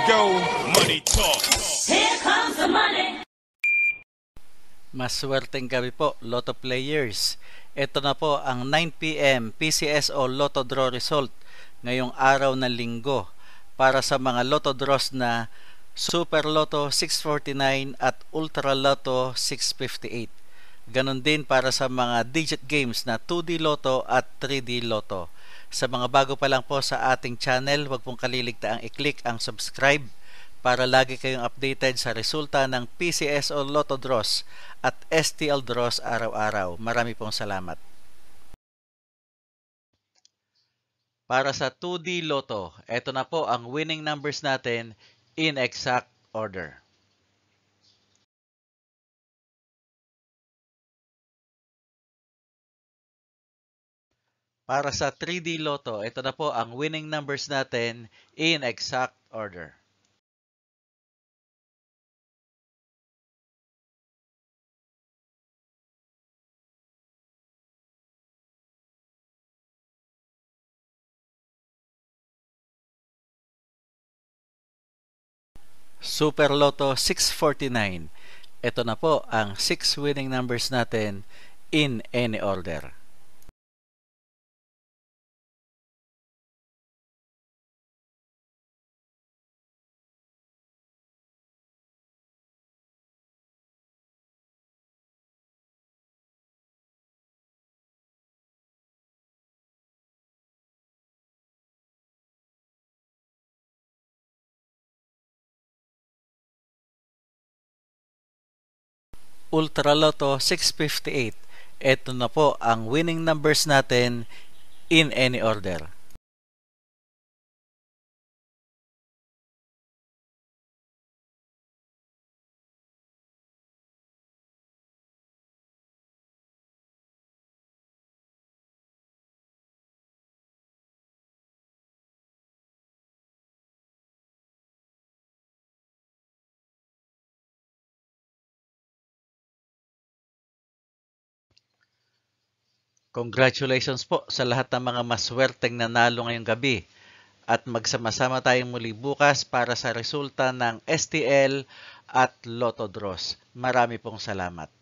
go, money talk. Here comes the money. Maswerteng gabi po, Lotto players. Ito na po ang 9 PM PCSO Lotto Draw result ngayong araw ng Linggo para sa mga Lotto draws na Super Lotto 649 at Ultra Lotto 658. Ganon din para sa mga digit games na 2D Lotto at 3D Lotto. Sa mga bago pa lang po sa ating channel, huwag pong kaliligtaang i-click ang subscribe para lagi kayong updated sa resulta ng PCSO Lotto Draws at STL Draws araw-araw. Marami pong salamat. Para sa 2D Lotto, eto na po ang winning numbers natin in exact order. Para sa 3D Lotto, ito na po ang winning numbers natin in exact order. Super Lotto 649. Ito na po ang 6 winning numbers natin in any order. Ultra Lotto 658. Ito na po ang winning numbers natin in any order. Congratulations po sa lahat ng mga maswerteng nanalo ngayong gabi at magsama-sama tayong muli bukas para sa resulta ng STL at Lotto Draws. Marami pong salamat.